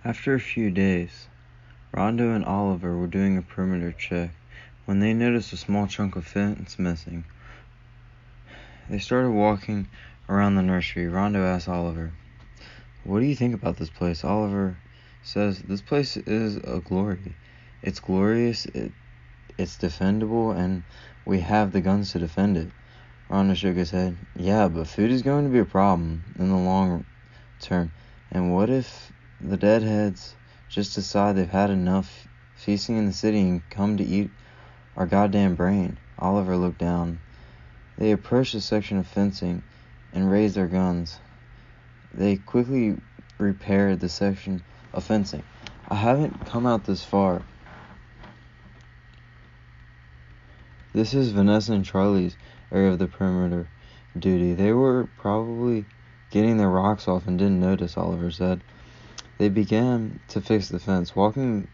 After a few days, Rondo and Oliver were doing a perimeter check when they noticed a small chunk of fence missing. They started walking around the nursery. Rondo asked Oliver, "What do you think about this place?" Oliver says, "This place is a glory. It's glorious, it's defendable, and we have the guns to defend it." Rondo shook his head. "Yeah, but food is going to be a problem in the long term. And what if the deadheads just decide they've had enough feasting in the city and come to eat our goddamn brain?" Oliver looked down. They approached a section of fencing and raised their guns. They quickly repaired the section of fencing. "I haven't come out this far. This is Vanessa and Charlie's area of the perimeter duty. They were probably getting their rocks off and didn't notice," Oliver said. They began to fix the fence. Walking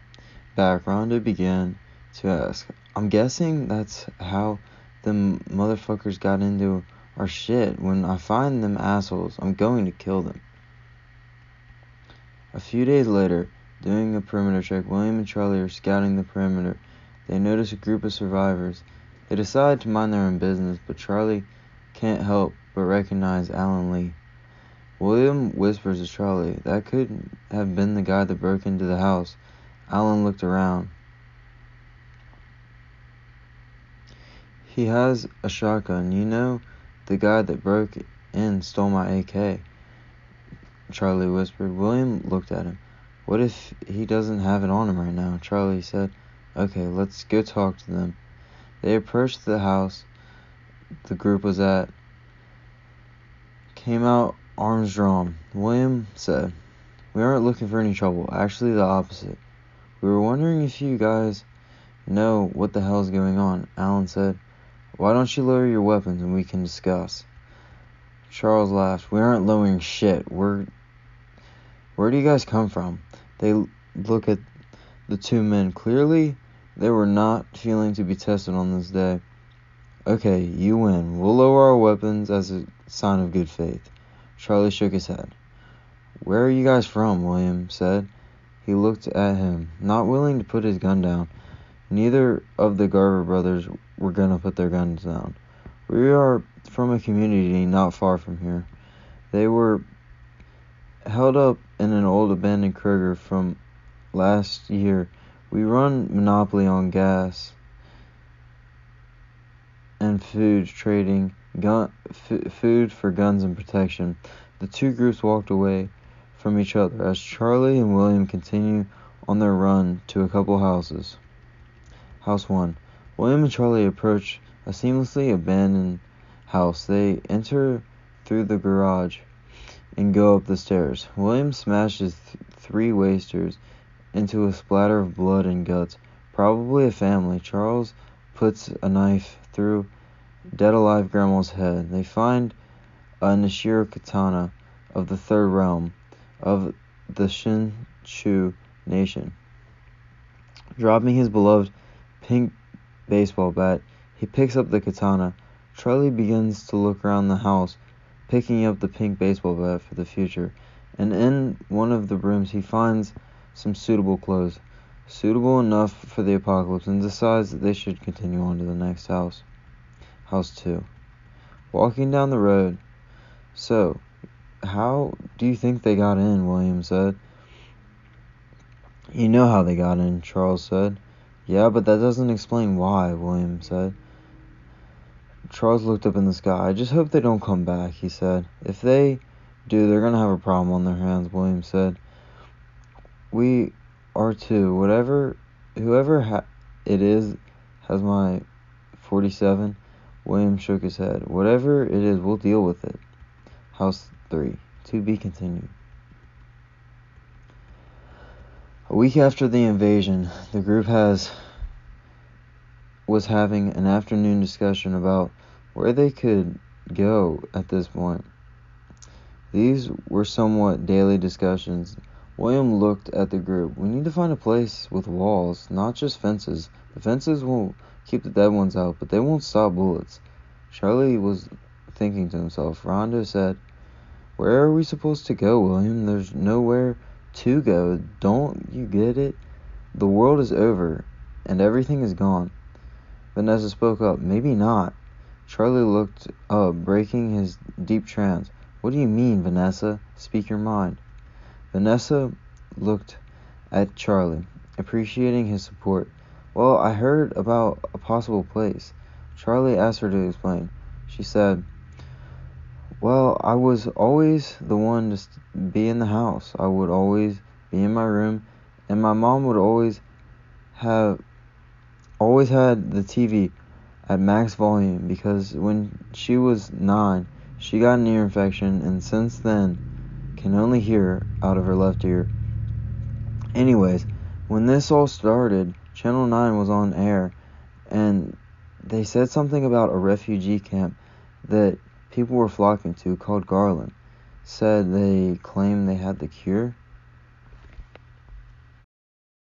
back, Rondo began to ask, "I'm guessing that's how them motherfuckers got into our shit. When I find them assholes, I'm going to kill them." A few days later, doing a perimeter check, William and Charlie are scouting the perimeter. They notice a group of survivors. They decide to mind their own business, but Charlie can't help but recognize Alan Lee. William whispers to Charlie, "That could have been the guy that broke into the house." Alan looked around. "He has a shotgun. You know, the guy that broke in stole my AK," Charlie whispered. William looked at him. "What if he doesn't have it on him right now?" Charlie said. "Okay, let's go talk to them." They approached the house the group was at, came out arms drawn. William said, "We aren't looking for any trouble. Actually, the opposite. We were wondering if you guys know what the hell's going on." Alan said, "Why don't you lower your weapons and we can discuss?" Charles laughed. "We aren't lowering shit. Where do you guys come from?" They look at the two men. Clearly, they were not feeling to be tested on this day. "Okay, you win. We'll lower our weapons as a sign of good faith." Charlie shook his head. "Where are you guys from?" William said. He looked at him, not willing to put his gun down. Neither of the Garver brothers were going to put their guns down. "We are from a community not far from here." They were held up in an old abandoned Kroger from last year. "We run monopoly on gas and food trading, food for guns and protection." The two groups walked away from each other as Charlie and William continued on their run to a couple houses. House 1. William and Charlie approach a seamlessly abandoned house. They enter through the garage and go up the stairs. William smashes 3 wasters into a splatter of blood and guts. Probably a family. Charles puts a knife through dead-alive grandma's head. They find a Nishiro katana of the third realm of the Shinshu nation. Dropping his beloved pink baseball bat, he picks up the katana. Charlie begins to look around the house, picking up the pink baseball bat for the future. And in one of the rooms, he finds some suitable clothes, suitable enough for the apocalypse, and decides that they should continue on to the next house. House 2. Walking down the road. "So, how do you think they got in?" William said. "You know how they got in," Charles said. "Yeah, but that doesn't explain why," William said. Charles looked up in the sky. "I just hope they don't come back," he said. "If they do, they're going to have a problem on their hands," William said. "We are too. Whoever it is has my 47. William shook his head. "Whatever it is, we'll deal with it." House 3. To be continued. A week after the invasion, the group was having an afternoon discussion about where they could go at this point. These were somewhat daily discussions. William looked at the group. "We need to find a place with walls, not just fences. The fences will keep the dead ones out, but they won't stop bullets." Charlie was thinking to himself. Rondo said, "Where are we supposed to go, William? There's nowhere to go. Don't you get it? The world is over, and everything is gone. Vanessa spoke up. Maybe not. Charlie looked up, breaking his deep trance. What do you mean, Vanessa? Speak your mind. Vanessa looked at Charlie, appreciating his support. Well, I heard about a possible place. Charlie asked her to explain. She said, well, I was always the one to be in the house. I would always be in my room, and my mom would have always had the TV at max volume because when she was 9, she got an ear infection and since then can only hear out of her left ear. Anyways, when this all started, Channel 9 was on air and they said something about a refugee camp that people were flocking to called Garland. Said they claimed they had the cure.